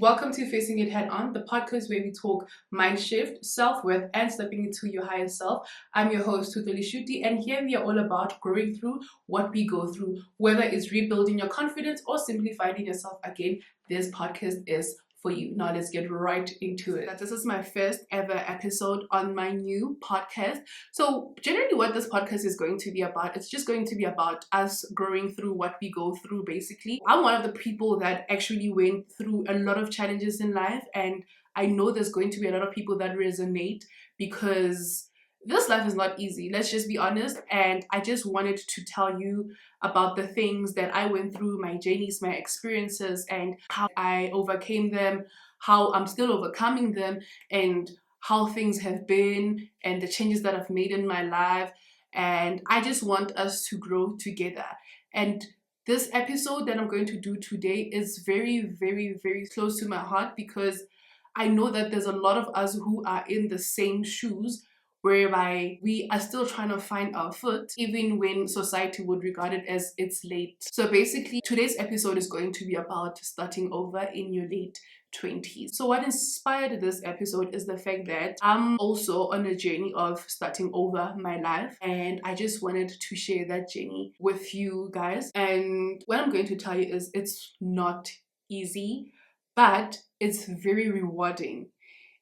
Welcome to Facing It Head On, the podcast where we talk mind shift, self-worth, and stepping into your higher self. I'm your host, 20’s, and here we are all about growing through what we go through. Whether it's rebuilding your confidence or simply finding yourself again, this podcast is for you. Now let's get right into it. This is my first ever episode on my new podcast. So generally what this podcast is going to be about, it's just going to be about us growing through what we go through basically. I'm one of the people that actually went through a lot of challenges in life, and I know there's going to be a lot of people that resonate because this life is not easy, let's just be honest. And I just wanted to tell you about the things that I went through, my journeys, my experiences, and how I overcame them, how I'm still overcoming them, and how things have been, and the changes that I've made in my life. And I just want us to grow together. And this episode that I'm going to do today is very, very, very close to my heart because I know that there's a lot of us who are in the same shoes, whereby we are still trying to find our foot even when society would regard it as it's late. So basically today's episode is going to be about starting over in your late 20s. So what inspired this episode is the fact that I'm also on a journey of starting over my life, and I just wanted to share that journey with you guys. And what I'm going to tell you is it's not easy, but it's very rewarding.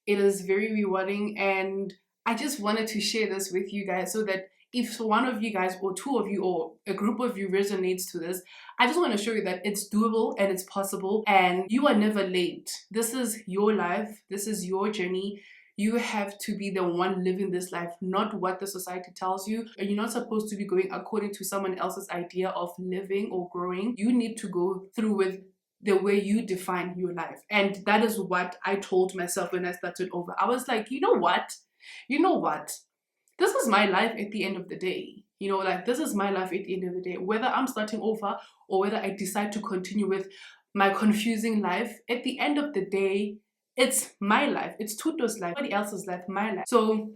It is very rewarding, and I just wanted to share this with you guys so that if one of you guys or two of you or a group of you resonates to this, I just want to show you that it's doable and it's possible and you are never late. This is your life. This is your journey. You have to be the one living this life, not what the society tells you. You're not supposed to be going according to someone else's idea of living or growing. You need to go through with the way you define your life. And that is what I told myself when I started over. I was like, you know what? This is my life at the end of the day. This is my life at the end of the day. Whether I'm starting over or whether I decide to continue with my confusing life, at the end of the day, it's my life. It's Tuto's life. Nobody else's life, my life. So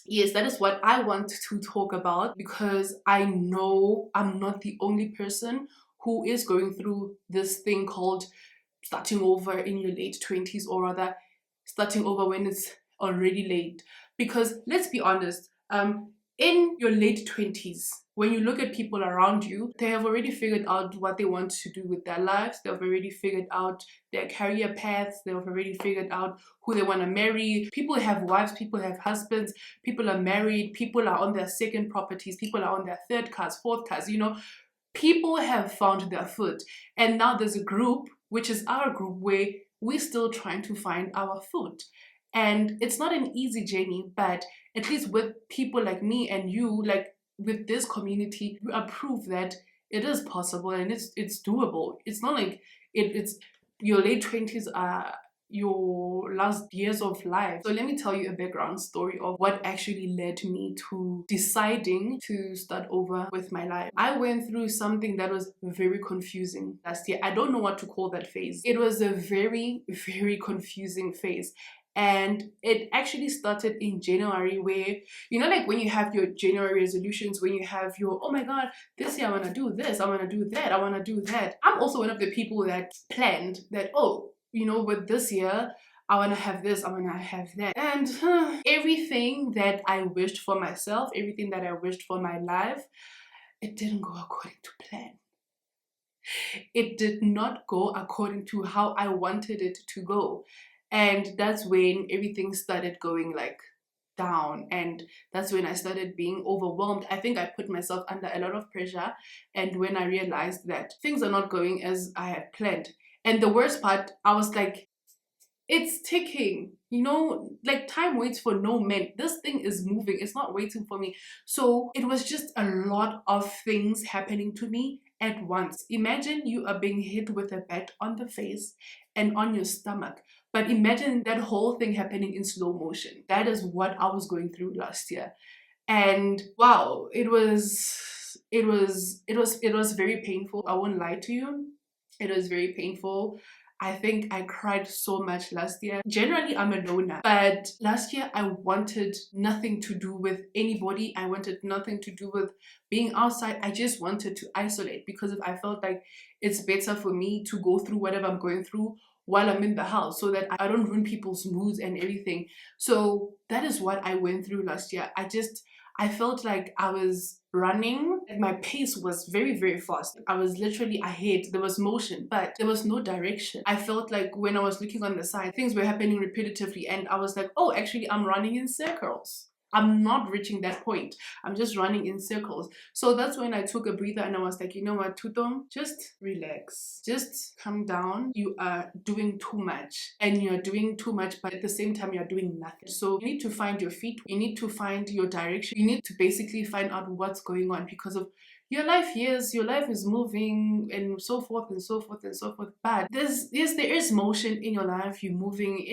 yes, that is what I want to talk about because I know I'm not the only person who is going through this thing called starting over in your late 20s, or rather starting over when it's already late. Because let's be honest, in your late 20s, when you look at people around you, they have already figured out what they want to do with their lives. They've already figured out their career paths. They've already figured out who they want to marry. People have wives, people have husbands, people are married, people are on their second properties, people are on their third cars, fourth cars, People have found their foot. And now there's a group, which is our group, where we're still trying to find our foot. And it's not an easy journey, but at least with people like me and you, like with this community, we are proof that it is possible and it's doable. It's not like it's your late 20s are your last years of life. So let me tell you a background story of what actually led me to deciding to start over with my life. I went through something that was very confusing last year. I don't know what to call that phase. It was a very, very confusing phase. And it actually started in January where, like when you have your January resolutions, when you have your, oh my God, this year I want to do this, I want to do that, I want to do that. I'm also one of the people that planned that, with this year, I want to have this, I want to have that. And everything that I wished for myself, everything that I wished for my life, it didn't go according to plan. It did not go according to how I wanted it to go. And that's when everything started going down, and that's when I started being overwhelmed. I think I put myself under a lot of pressure, and when I realized that things are not going as I had planned. And the worst part, I was like, it's ticking, time waits for no man. This thing is moving, it's not waiting for me. So it was just a lot of things happening to me at once. Imagine you are being hit with a bat on the face and on your stomach. But imagine that whole thing happening in slow motion. That is what I was going through last year. And wow, it was very painful. I won't lie to you. It was very painful. I think I cried so much last year. Generally, I'm a loner, but last year I wanted nothing to do with anybody. I wanted nothing to do with being outside. I just wanted to isolate because I felt like it's better for me to go through whatever I'm going through while I'm in the house so that I don't ruin people's moods and everything. So that is what I went through last year. I felt like I was running and my pace was very, very fast. I was literally ahead. There was motion, but there was no direction. I felt like when I was looking on the side, things were happening repetitively and I was like, oh, actually, I'm running in circles. I'm not reaching that point. I'm just running in circles. So that's when I took a breather and I was like, you know what, Tutom, just relax. Just calm down. You are doing too much and you're doing too much, but at the same time, you're doing nothing. So you need to find your feet. You need to find your direction. You need to basically find out what's going on because of your life. Yes, your life is moving and so forth and so forth and so forth. But there is motion in your life. You're moving,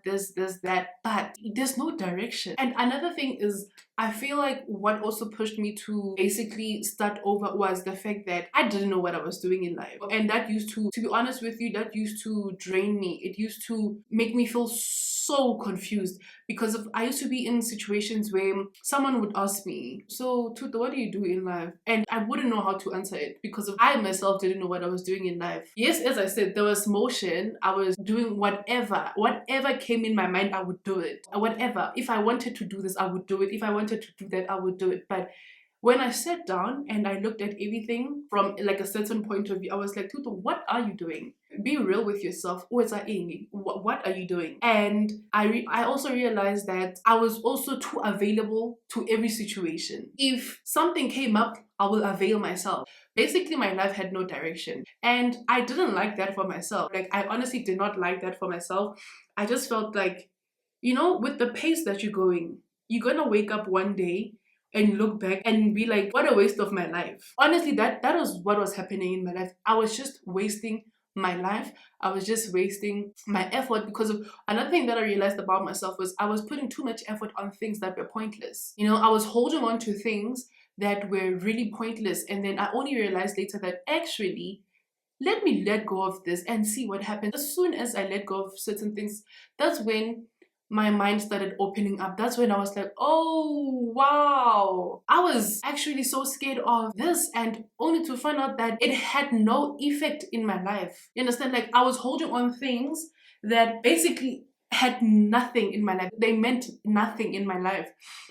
there's that, but there's no direction. And another thing is, I feel like what also pushed me to basically start over was the fact that I didn't know what I was doing in life. And that used to be honest with you, that used to drain me. It used to make me feel so confused because I used to be in situations where someone would ask me, so Tuto, what do you do in life? And I wouldn't know how to answer it because I myself didn't know what I was doing in life. Yes, as I said, there was motion. I was doing whatever came in my mind, I would do it. Whatever. If I wanted to do this, I would do it. If I wanted to do that, I would do it. But when I sat down and I looked at everything from like a certain point of view, I was like, Tuto, what are you doing? Be real with yourself. What are you doing? And I also realized that I was also too available to every situation. If something came up, I will avail myself. Basically, my life had no direction. And I didn't like that for myself. Like, I honestly did not like that for myself. I just felt like, with the pace that you're going, you're gonna wake up one day and look back and be like, what a waste of my life. Honestly, that was what was happening in my life. I was just wasting my life. I was just wasting my effort because of another thing that I realized about myself was I was putting too much effort on things that were pointless. I was holding on to things that were really pointless. And then I only realized later that actually, let me let go of this and see what happens. As soon as I let go of certain things, that's when my mind started opening up. That's when I was like, oh, wow. I was actually so scared of this and only to find out that it had no effect in my life. You understand? Like, I was holding on things that basically had nothing in my life. They meant nothing in my life.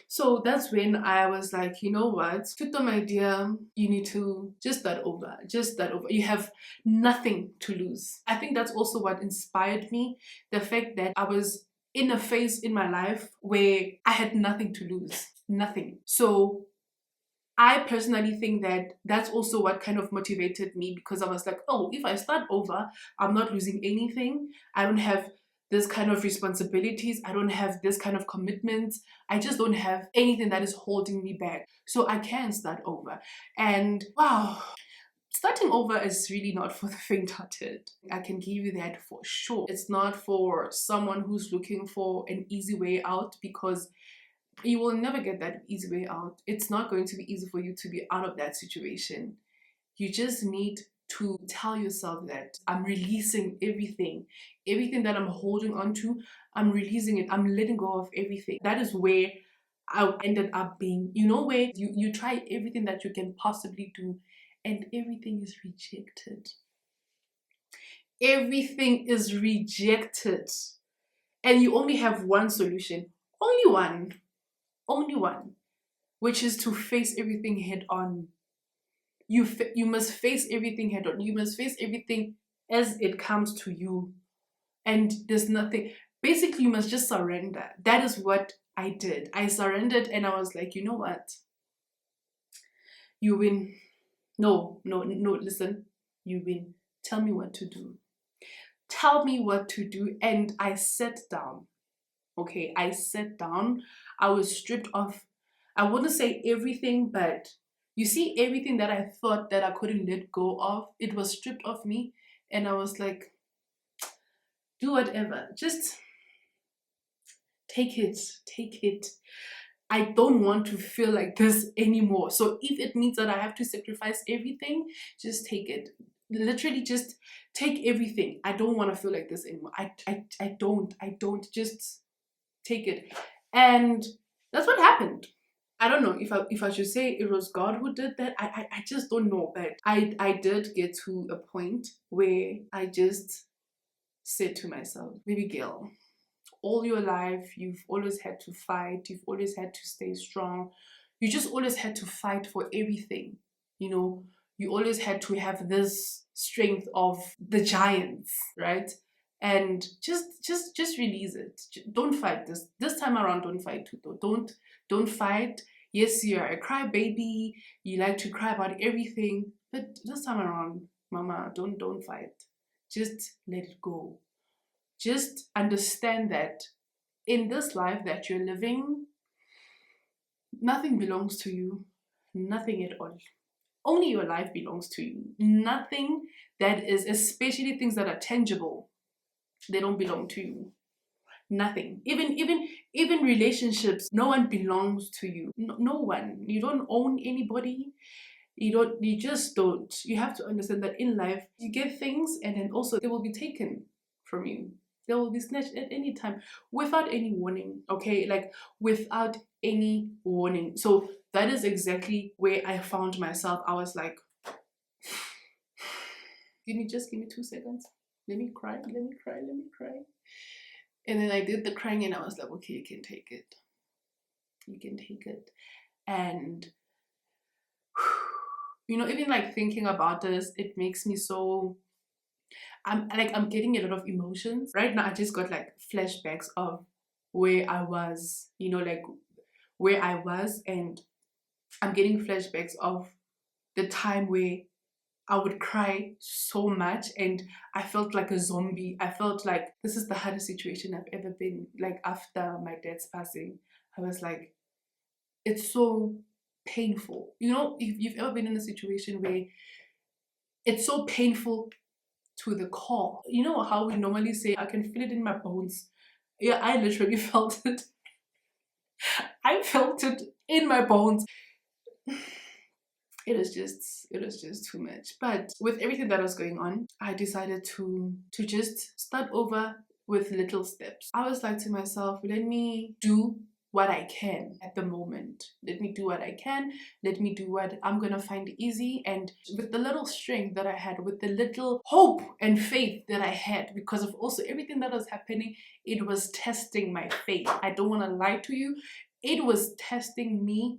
So that's when I was like, you know what, Tuto, my dear, you need to just start over. Just start over. You have nothing to lose. I think that's also what inspired me. The fact that I was in a phase in my life where I had nothing to lose. Nothing. So I personally think that that's also what kind of motivated me because I was like, oh, if I start over, I'm not losing anything. I don't have this kind of responsibilities. I don't have this kind of commitments. I just don't have anything that is holding me back. So I can start over. And wow, starting over is really not for the faint-hearted. I can give you that for sure. It's not for someone who's looking for an easy way out because you will never get that easy way out. It's not going to be easy for you to be out of that situation. You just need to tell yourself that I'm releasing everything that I'm holding on to. I'm releasing it. I'm letting go of everything. That is where I ended up being, where you try everything that you can possibly do and everything is rejected. Everything is rejected. And you only have one solution. Only one. Which is to face everything head on. You must face everything head on. You must face everything as it comes to you. And there's nothing. Basically, you must just surrender. That is what I did. I surrendered and I was like, you know what? You win. No, listen. You win. Tell me what to do. Tell me what to do. And I sat down. Okay, I sat down. I was stripped of, I wouldn't say everything, but you see, everything that I thought that I couldn't let go of, it was stripped of me. And I was like, do whatever. Just take it. I don't want to feel like this anymore. So if it means that I have to sacrifice everything, just take it. Literally just take everything. I don't want to feel like this anymore. I don't. Just take it. And that's what happened. I don't know if I should say it was God who did that. I just don't know. But I did get to a point where I just said to myself, baby girl, all your life you've always had to fight, you've always had to stay strong, you just always had to fight for everything, you know, you always had to have this strength of the giants, right? And just release it. Don't fight this time around. Don't fight too, though. Don't fight. Yes, you're a crybaby, you like to cry about everything, but this time around, mama, don't fight. Just let it go. Just understand that in this life that you're living, nothing belongs to you. Nothing at all. Only your life belongs to you. Nothing that is, especially things that are tangible, they don't belong to you. Nothing. Even relationships, no one belongs to you. No one. You don't own anybody. You just don't. You have to understand that in life you get things and then also they will be taken from you. They will be snatched at any time without any warning. Okay, like without any warning. So that is exactly where I found myself. I was like, give me 2 seconds. Let me cry. And then I did the crying and I was like, okay, you can take it. You can take it. And you know, even like thinking about this, it makes me so, I'm getting a lot of emotions. Right now I just got like flashbacks of where I was, you know, like where I was, and I'm getting flashbacks of the time where I would cry so much and I felt like a zombie. I felt like this is the hardest situation I've ever been. Like after my dad's passing, I was like, it's so painful. You know, if you've ever been in a situation where it's so painful to the core. You know how we normally say, I can feel it in my bones. Yeah, I literally felt it. I felt it in my bones. It was just too much. But with everything that was going on, I decided to just start over with little steps. I was like to myself, let me do what I can at the moment. Let me do what I can. Let me do what I'm gonna find easy. And with the little strength that I had, with the little hope and faith that I had, because of also everything that was happening, it was testing my faith. I don't want to lie to you. It was testing me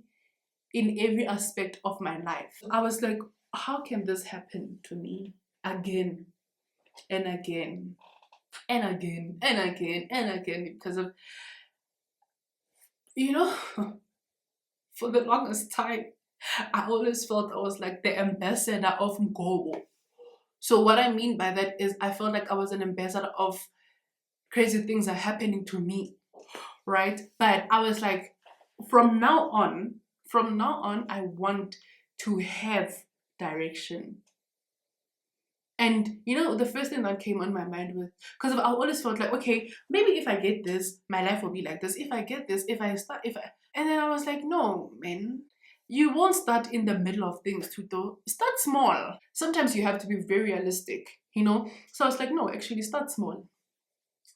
in every aspect of my life. I was like, how can this happen to me again and again and again and again and again? Because of, you know, for the longest time, I always felt I was like the ambassador of Ngobo. So what I mean by that is I felt like I was an ambassador of crazy things are happening to me, right? But I was like, from now on, I want to have direction. And you know, the first thing that came on my mind was, because I always felt like, okay, maybe if I get this, my life will be like this. If I get this, and then I was like, no, man, you won't start in the middle of things to do. Start small. Sometimes you have to be very realistic, you know? So I was like, no, actually start small.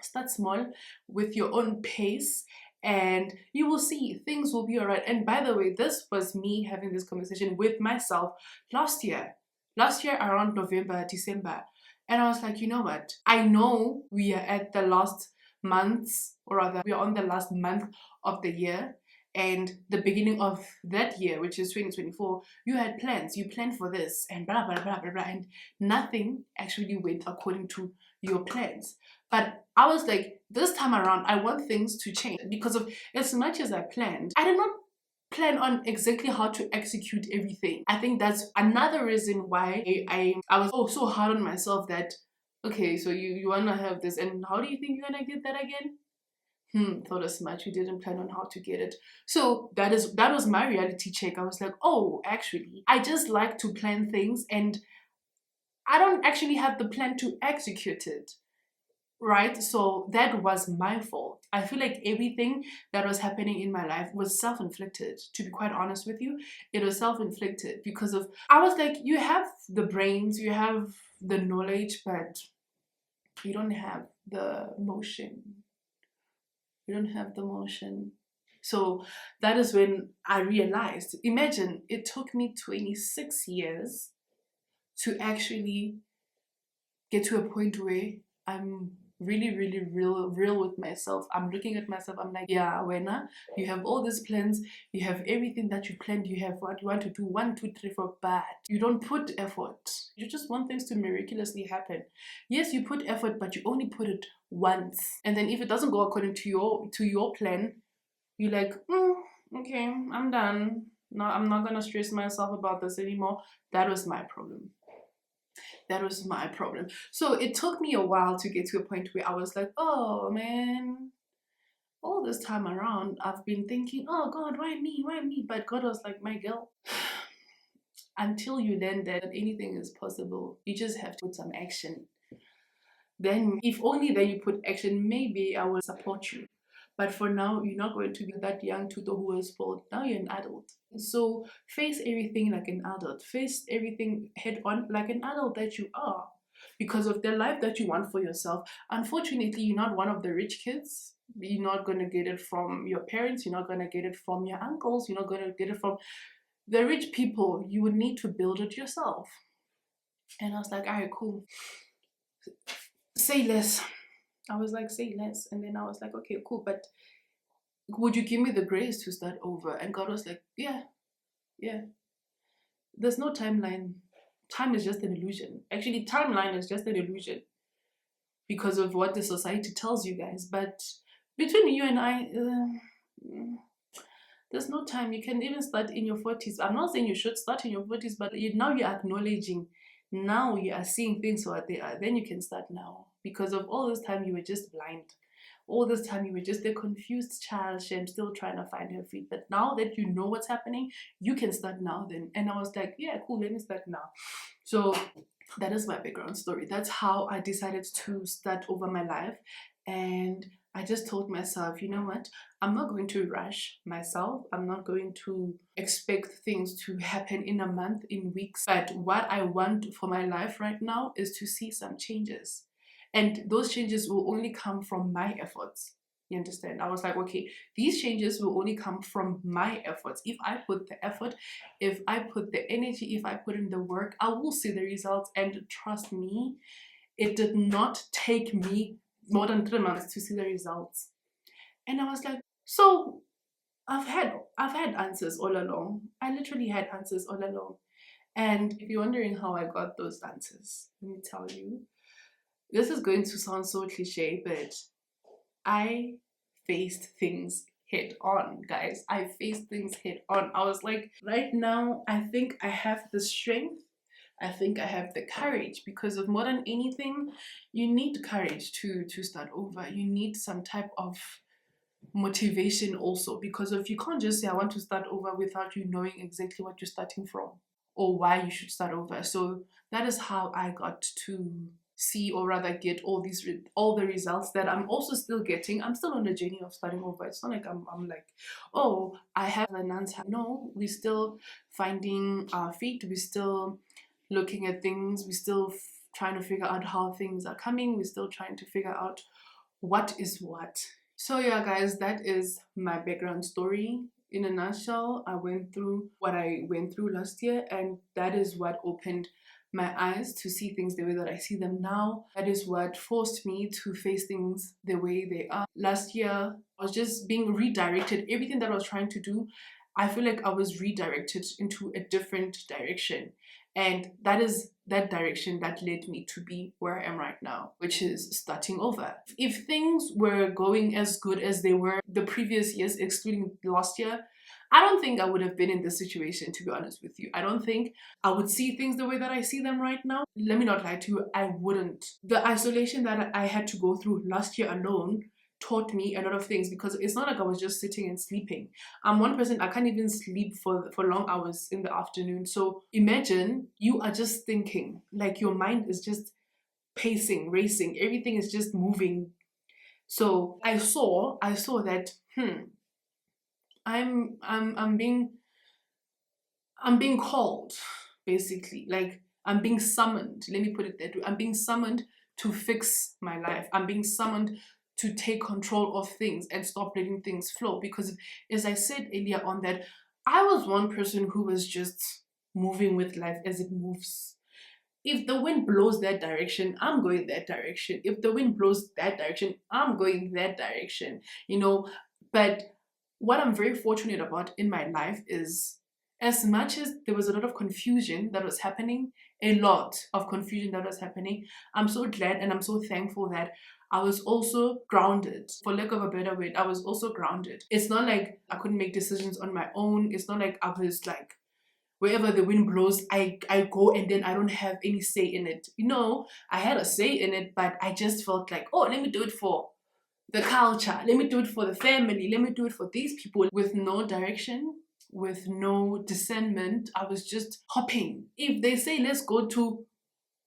Start small with your own pace and you will see things will be all right. And by the way, this was me having this conversation with myself last year around November, December. And I was like, you know what? I know we are at the last months, or rather, we are on the last month of the year. And the beginning of that year, which is 2024, you had plans. You planned for this and blah, blah, blah, blah, blah. And nothing actually went according to your plans. But I was like, this time around, I want things to change because of as much as I planned, I did not plan on exactly how to execute everything. I think that's another reason why I was so hard on myself that, okay, so you want to have this and how do you think you're going to get that again? Thought as much. You didn't plan on how to get it. So that was my reality check. I was like, oh, actually, I just like to plan things and I don't actually have the plan to execute it. Right? So that was my fault. I feel like everything that was happening in my life was self-inflicted. To be quite honest with you, it was self-inflicted because of, I was like, you have the brains, you have the knowledge, but you don't have the motion. You don't have the motion. So that is when I realized, imagine it took me 26 years to actually get to a point where I'm really, really real with myself. I'm looking at myself, I'm like, yeah, Wena, you have all these plans, you have everything that you planned, you have what you want to do, 1, 2, 3, 4, but you don't put effort. You just want things to miraculously happen. Yes, you put effort, but you only put it once. And then if it doesn't go according to your plan, you're like, okay, I'm done. No, I'm not gonna stress myself about this anymore. That was my problem. That was my problem. So it took me a while to get to a point where I was like, oh man, all this time around, I've been thinking, oh God, why me? Why me? But God was like, my girl, until you learn that anything is possible, you just have to put some action. Then, if only then you put action, maybe I will support you. But for now, you're not going to be that young tutor who was spoiled. Now you're an adult. So face everything like an adult. Face everything head on like an adult that you are. Because of the life that you want for yourself. Unfortunately, you're not one of the rich kids. You're not going to get it from your parents. You're not going to get it from your uncles. You're not going to get it from the rich people. You would need to build it yourself. And I was like, all right, cool. Say less. I was like, say less. And then I was like, okay, cool, but would you give me the grace to start over? And God was like, yeah. There's no timeline. Time is just an illusion. Actually, timeline is just an illusion because of what the society tells you guys. But between you and I, there's no time. You can even start in your 40s. I'm not saying you should start in your 40s, but now you're acknowledging. Now you are seeing things for what they are. Then you can start now. Because of all this time, you were just blind. All this time, you were just a confused child, Shem, still trying to find her feet. But now that you know what's happening, you can start now then. And I was like, yeah, cool, let me start now. So that is my background story. That's how I decided to start over my life. And I just told myself, you know what? I'm not going to rush myself. I'm not going to expect things to happen in a month, in weeks. But what I want for my life right now is to see some changes. And those changes will only come from my efforts. You understand? I was like, okay, these changes will only come from my efforts. If I put the effort, if I put the energy, if I put in the work, I will see the results. And trust me, it did not take me more than 3 months to see the results. And I was like, so I've had answers all along. I literally had answers all along. And if you're wondering how I got those answers, let me tell you. This is going to sound so cliche, but I faced things head on, guys. I faced things head on. I was like, right now, I think I have the strength. I think I have the courage, because of more than anything, you need courage to start over. You need some type of motivation also, because if you can't just say I want to start over without you knowing exactly what you're starting from or why you should start over. So that is how I got to see, or rather get all the results that I'm also still getting. I'm still on the journey of starting over. It's not like I'm like, oh, I have an answer. No, we're still finding our feet. We're still looking at things. We're still trying to figure out how things are coming. We're still trying to figure out what is what. So yeah, guys, that is my background story. In a nutshell, I went through what I went through last year, and that is what opened my eyes to see things the way that I see them now. That is what forced me to face things the way they are. Last year, I was just being redirected. Everything that I was trying to do, I feel like I was redirected into a different direction. And that is that direction that led me to be where I am right now, which is starting over. If things were going as good as they were the previous years, excluding last year, I don't think I would have been in this situation, to be honest with you. I don't think I would see things the way that I see them right now. Let me not lie to you, I wouldn't. The isolation that I had to go through last year alone taught me a lot of things, because it's not like I was just sitting and sleeping. I'm one person, I can't even sleep for long hours in the afternoon. So imagine you are just thinking, like your mind is just pacing, racing, everything is just moving. So I saw that I'm being called, basically. Like, I'm being summoned. Let me put it that way. I'm being summoned to fix my life. I'm being summoned to take control of things and stop letting things flow. Because as I said earlier on, that I was one person who was just moving with life as it moves. If the wind blows that direction, I'm going that direction. If the wind blows that direction, I'm going that direction, you know. But what I'm very fortunate about in my life is, as much as there was a lot of confusion that was happening, a lot of confusion that was happening, I'm so glad and I'm so thankful that I was also grounded. For lack of a better word, I was also grounded. It's not like I couldn't make decisions on my own. It's not like I was like, wherever the wind blows, I go and then I don't have any say in it. You know, I had a say in it, but I just felt like, oh, let me do it for the culture. Let me do it for the family. Let me do it for these people, with no direction, with no discernment. I was just hopping. If they say, let's go to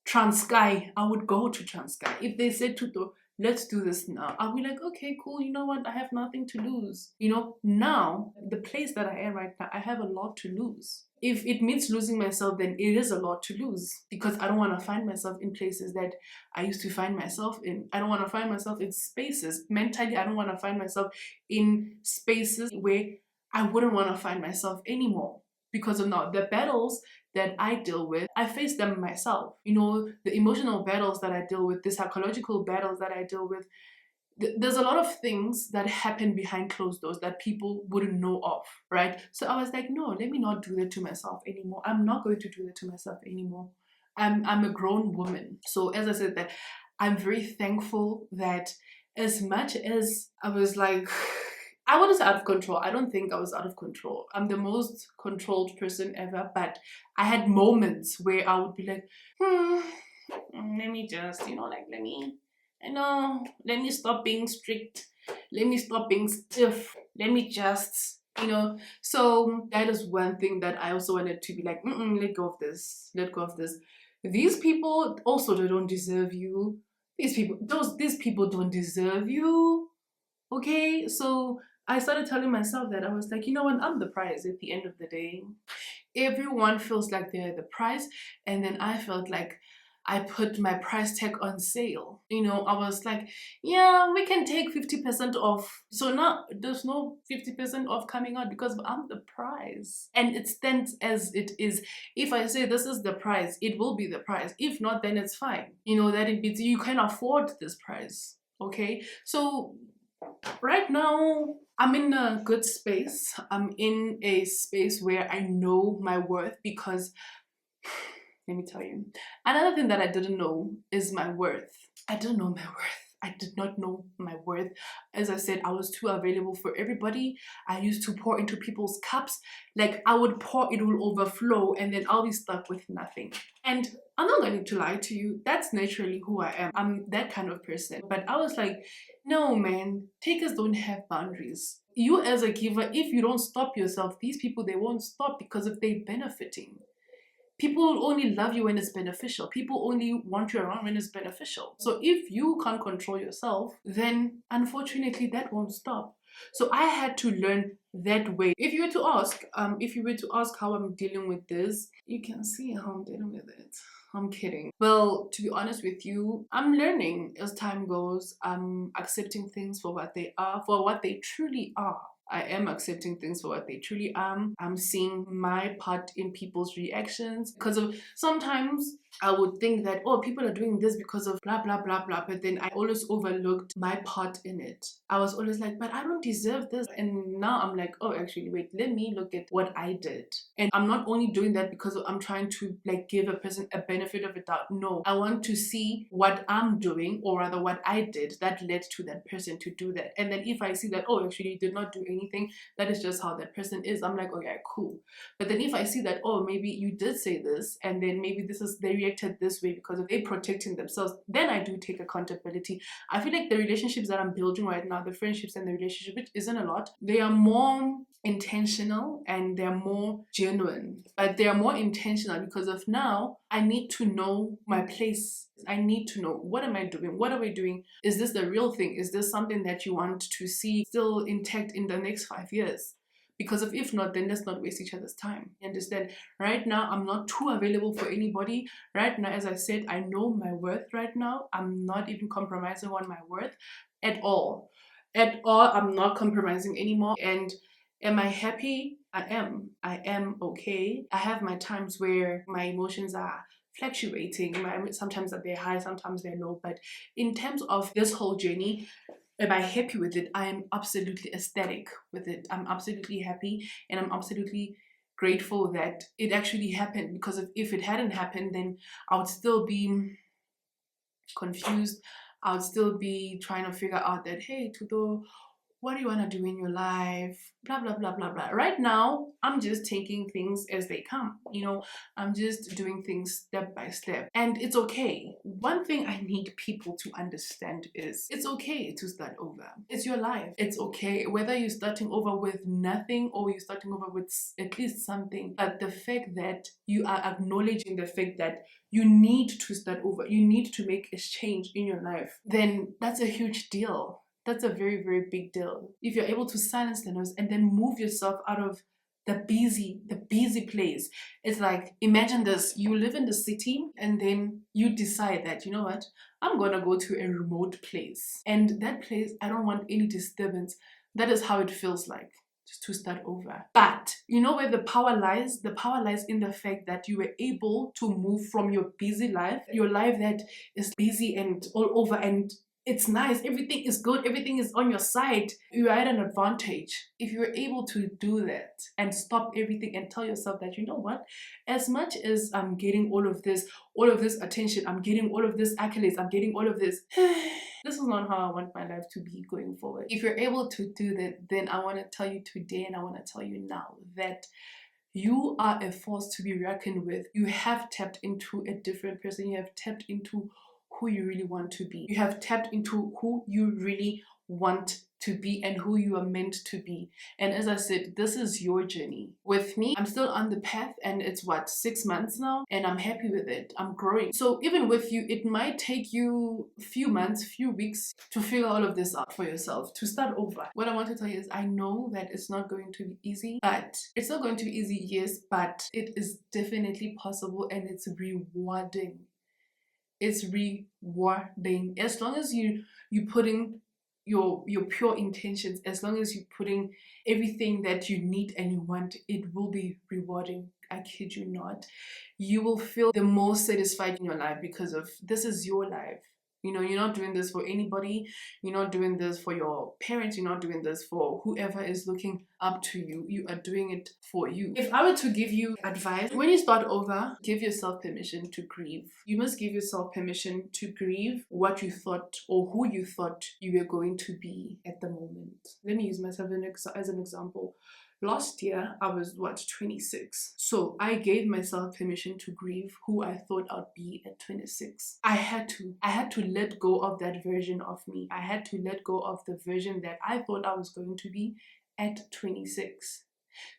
Transkei, I would go to Transkei. If they said to the let's do this now, I'll be like, okay, cool, you know what, I have nothing to lose. You know, now, the place that I am right now, I have a lot to lose. If it means losing myself, then it is a lot to lose, because I don't want to find myself in places that I used to find myself in. I don't want to find myself in spaces. Mentally, I don't want to find myself in spaces where I wouldn't want to find myself anymore. Because of now, the battles that I deal with, I face them myself. You know, the emotional battles that I deal with, the psychological battles that I deal with, there's a lot of things that happen behind closed doors that people wouldn't know of, right? So I was like, no, let me not do that to myself anymore. I'm not going to do that to myself anymore. I'm a grown woman. So as I said, that I'm very thankful that, as much as I was like, I was out of control. I don't think I was out of control. I'm the most controlled person ever, but I had moments where I would be like, let me just, you know, like, let me stop being strict. Let me stop being stiff. Let me just, you know. So that is one thing that I also wanted to be like, let go of this. Let go of this. These people also, they don't deserve you. These people don't deserve you. Okay, so I started telling myself that. I was like, you know what, I'm the prize at the end of the day. Everyone feels like they're the prize, and then I felt like I put my price tag on sale. You know, I was like, yeah, we can take 50% off. So now there's no 50% off coming out because I'm the prize. And it stands as it is. If I say this is the price, it will be the price. If not, then it's fine. You know, that it means you can afford this price. Okay, so right now, I'm in a good space. I'm in a space where I know my worth, because let me tell you, another thing that I didn't know is my worth. I didn't know my worth. I did not know my worth. As I said, I was too available for everybody. I used to pour into people's cups. Like, I would pour, it will overflow, and then I'll be stuck with nothing. And I'm not going to lie to you, that's naturally who I am. I'm that kind of person. But I was like, no, man, takers don't have boundaries. You as a giver, if you don't stop yourself, these people, they won't stop, because if they're benefiting. People only love you when it's beneficial. People only want you around when it's beneficial. So if you can't control yourself, then unfortunately that won't stop. So I had to learn that way. If you were to ask how I'm dealing with this, you can see how I'm dealing with it. I'm kidding. Well, to be honest with you, I'm learning as time goes. I'm accepting things for what they are, for what they truly are. I am accepting things for what they truly are. I'm seeing my part in people's reactions, because of sometimes I would think that, oh, people are doing this because of blah, blah, blah, blah. But then I always overlooked my part in it. I was always like, but I don't deserve this. And now I'm like, oh, actually, wait, let me look at what I did. And I'm not only doing that because I'm trying to like give a person a benefit of a doubt. No, I want to see what I'm doing, or rather what I did that led to that person to do that. And then if I see that, oh, actually, you did not do anything, that is just how that person is, I'm like, okay, cool. But then if I see that, oh, maybe you did say this, and then maybe they reacted this way because of they protecting themselves, then I do take accountability. I feel like the relationships that I'm building right now, the friendships and the relationship, which isn't a lot, they are more intentional and they're more genuine. But they are more intentional because of now I need to know my place. I need to know, what am I doing? What are we doing? Is this the real thing? Is this something that you want to see still intact in the next 5 years? Because if not, then let's not waste each other's time. You understand? Right now, I'm not too available for anybody. Right now, as I said, I know my worth right now. I'm not even compromising on my worth at all. At all, I'm not compromising anymore. And am I happy? I am. I am okay. I have my times where my emotions are fluctuating. Sometimes they're high, sometimes they're low. But in terms of this whole journey, am I happy with it? I am absolutely ecstatic with it. I'm absolutely happy, and I'm absolutely grateful that it actually happened, because if it hadn't happened, then I would still be confused. I would still be trying to figure out that, hey, Tudo, what do you want to do in your life? Blah, blah, blah, blah, blah. Right now, I'm just taking things as they come. I'm just doing things step by step. And it's okay. One thing I need people to understand is it's okay to start over. It's your life. It's okay. Whether you're starting over with nothing or you're starting over with at least something. But the fact that you are acknowledging the fact that you need to start over, you need to make a change in your life, then that's a huge deal. That's a very, very big deal. If you're able to silence the noise and then move yourself out of the busy place. It's like, imagine this, you live in the city and then you decide that, you know what, I'm gonna go to a remote place. And that place, I don't want any disturbance. That is how it feels like, just to start over. But you know where the power lies? The power lies in the fact that you were able to move from your busy life, your life that is busy and all over, and it's nice, everything is good, everything is on your side. You are at an advantage if you're able to do that and stop everything and tell yourself that, you know what, as much as I'm getting all of this attention, I'm getting all of this accolades, I'm getting all of this, this is not how I want my life to be going forward. If you're able to do that, then I want to tell you today, and I want to tell you now, that you are a force to be reckoned with. You have tapped into a different person. You have tapped into who you really want to be. You have tapped into who you really want to be and who you are meant to be. And as I said, this is your journey. With me, I'm still on the path, and it's 6 months now, and I'm happy with it. I'm growing. So even with you, it might take you a few months, few weeks to figure all of this out for yourself, to start over. What I want to tell you is, I know that it's not going to be easy, but it's not going to be easy, yes, but it is definitely possible, and it's rewarding. It's rewarding. As long as you put in your pure intentions, as long as you put in everything that you need and you want, it will be rewarding. I kid you not. You will feel the most satisfied in your life, because of this is your life. You're not doing this for anybody. You're not doing this for your parents. You're not doing this for whoever is looking up to you. You are doing it for you. If I were to give you advice, when you start over, give yourself permission to grieve. You must give yourself permission to grieve what you thought or who you thought you were going to be at the moment. Let me use myself as an example. Last year, I was 26. So I gave myself permission to grieve who I thought I'd be at 26. I had to let go of that version of me. I had to let go of the version that I thought I was going to be at 26.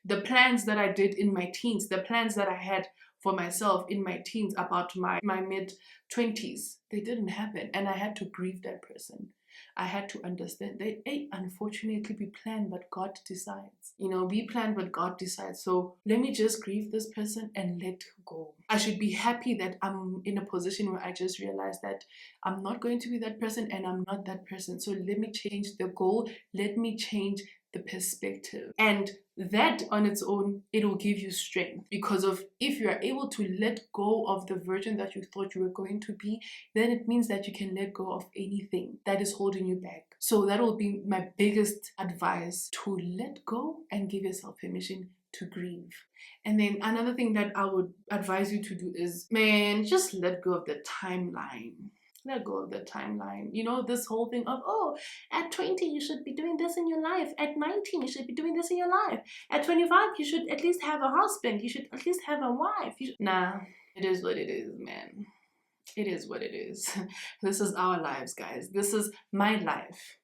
The plans that I did in my teens, the plans that I had for myself in my teens about my mid-20s, they didn't happen. And I had to grieve that person. I had to understand that, hey, unfortunately, we plan, but God decides. We plan, but God decides. So let me just grieve this person and let go. I should be happy that I'm in a position where I just realized that I'm not going to be that person, and I'm not that person. So let me change the goal. Let me change the perspective. And that on its own, it will give you strength, because if you are able to let go of the version that you thought you were going to be, then it means that you can let go of anything that is holding you back. So that will be my biggest advice, to let go and give yourself permission to grieve. And then another thing that I would advise you to do is, man, just let go of the timeline. Let go of the timeline. This whole thing of, at 20, you should be doing this in your life. At 19, you should be doing this in your life. At 25, you should at least have a husband. You should at least have a wife. Nah, it is what it is, man. It is what it is. This is our lives, guys. This is my life.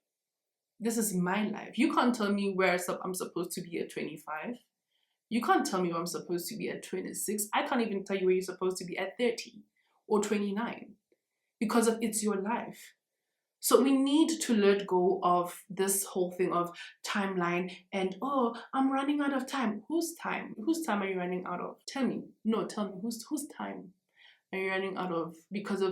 This is my life. You can't tell me where I'm supposed to be at 25. You can't tell me where I'm supposed to be at 26. I can't even tell you where you're supposed to be at 30 or 29. Because it's your life. So we need to let go of this whole thing of timeline and, I'm running out of time. Whose time? Whose time are you running out of? Tell me. No, tell me. Whose time are you running out of? Because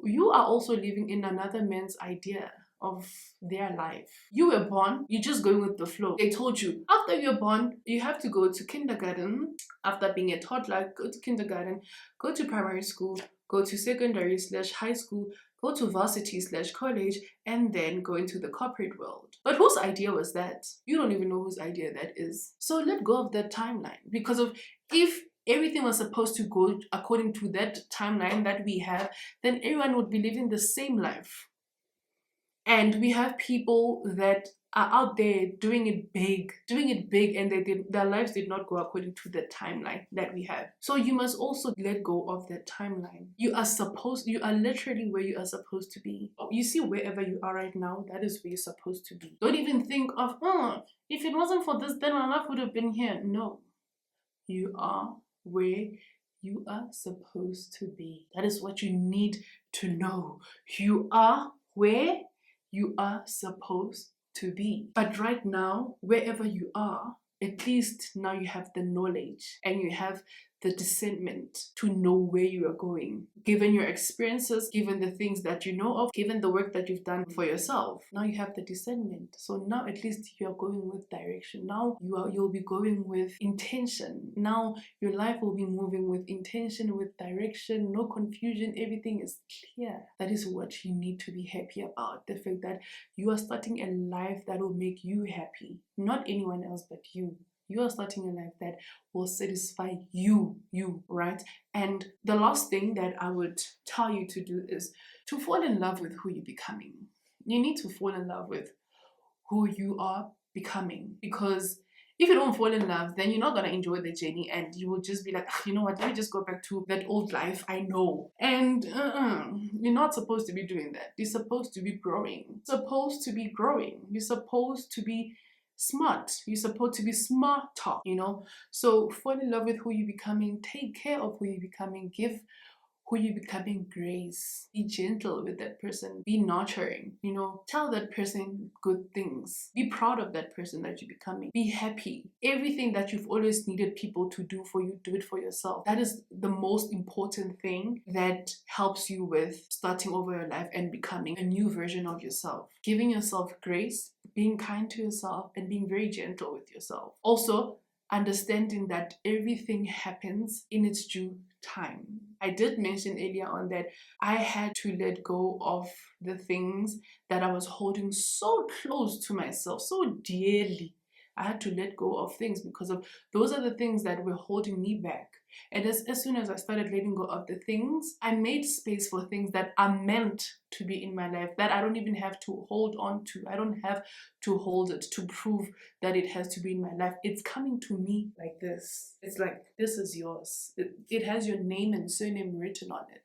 you are also living in another man's idea. of their life. You were born, you're just going with the flow. They told you after you're born, you have to go to kindergarten. After being a toddler, go to kindergarten, go to primary school, go to secondary/high school, go to varsity/college, and then go into the corporate world. But whose idea was that? You don't even know whose idea that is. So let go of that timeline, because of if everything was supposed to go according to that timeline that we have, then everyone would be living the same life. And we have people that are out there doing it big, and their lives did not go according to the timeline that we have. So you must also let go of that timeline. You are literally where you are supposed to be. You see, wherever you are right now, that is where you're supposed to be. Don't even think of, if it wasn't for this, then my life would have been here. No, you are where you are supposed to be. That is what you need to know. You are where you are supposed to be. But right now, wherever you are, at least now you have the knowledge and you have the discernment to know where you are going. Given your experiences, given the things that you know of, given the work that you've done for yourself, now you have the discernment. So now at least you're going with direction. Now you'll be going with intention. Now your life will be moving with intention, with direction, no confusion, everything is clear. That is what you need to be happy about. The fact that you are starting a life that will make you happy. Not anyone else but you. You are starting a life that will satisfy you, right? And the last thing that I would tell you to do is to fall in love with who you're becoming. You need to fall in love with who you are becoming, because if you don't fall in love, then you're not going to enjoy the journey and you will just be like, you know what, let me just go back to that old life I know. And you're not supposed to be doing that. You're supposed to be growing. You're supposed to be smart. You're supposed to be smarter, So fall in love with who you're becoming. Take care of who you're becoming. Give who you're becoming grace. Be gentle with that person. Be nurturing, Tell that person good things. Be proud of that person that you're becoming. Be happy. Everything that you've always needed people to do for you, do it for yourself. That is the most important thing that helps you with starting over your life and becoming a new version of yourself. Giving yourself grace, being kind to yourself, and being very gentle with yourself. Also, understanding that everything happens in its due time. I did mention earlier on that I had to let go of the things that I was holding so close to myself, so dearly. I had to let go of things because of those are the things that were holding me back. And as soon as I started letting go of the things, I made space for things that are meant to be in my life, that I don't even have to hold on to. I don't have to hold it to prove that it has to be in my life. It's coming to me like this. It's like, this is yours. It has your name and surname written on it.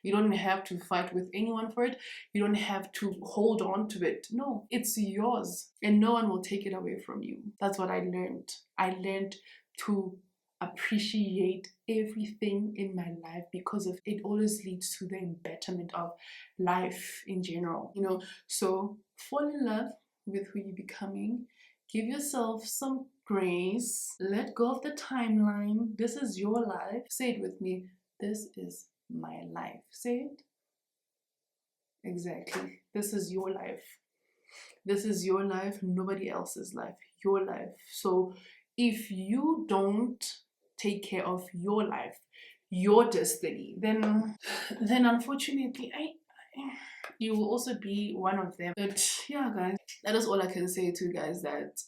You don't have to fight with anyone for it. You don't have to hold on to it. No, it's yours and no one will take it away from you. That's what I learned. I learned to appreciate everything in my life because of it always leads to the betterment of life in general. So fall in love with who you're becoming. Give yourself some grace. Let go of the timeline. This is your life. Say it with me. This is my life. Say it. Exactly. This is your life. This is your life, nobody else's life. Your life. So if you don't take care of your life, your destiny, then unfortunately you will also be one of them. But yeah, guys, that is all I can say to you guys, that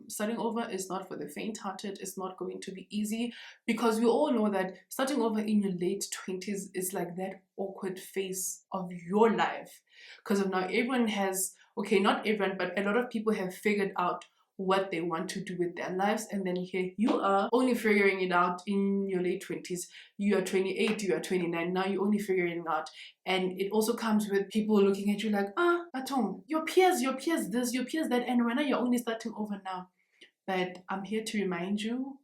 starting over is not for the faint-hearted. It's not going to be easy, because we all know that starting over in your late 20s is like that awkward phase of your life, because of now everyone has, okay, not everyone, but a lot of people have figured out what they want to do with their lives, and then here you are only figuring it out in your late 20s. You are 28, you are 29, now you're only figuring it out. And it also comes with people looking at you like, Atom, your peers this, your peers that, and when you're only starting over now. But I'm here to remind you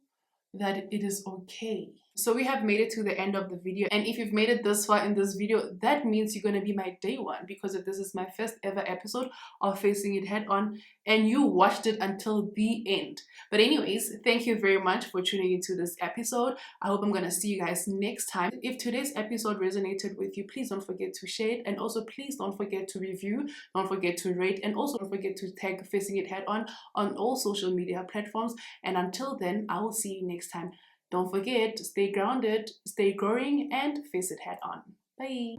that it is okay. So we have made it to the end of the video, and if you've made it this far in this video, that means you're going to be my day one, because this is my first ever episode of Facing It Head On, and you watched it until the end. But anyways, thank you very much for tuning into this episode. I hope I'm going to see you guys next time. If today's episode resonated with you, please don't forget to share it, and also please don't forget to review, don't forget to rate, and also don't forget to tag Facing It Head On all social media platforms. And until then, I will see you next time. Don't forget to stay grounded, stay growing, and face it head on. Bye.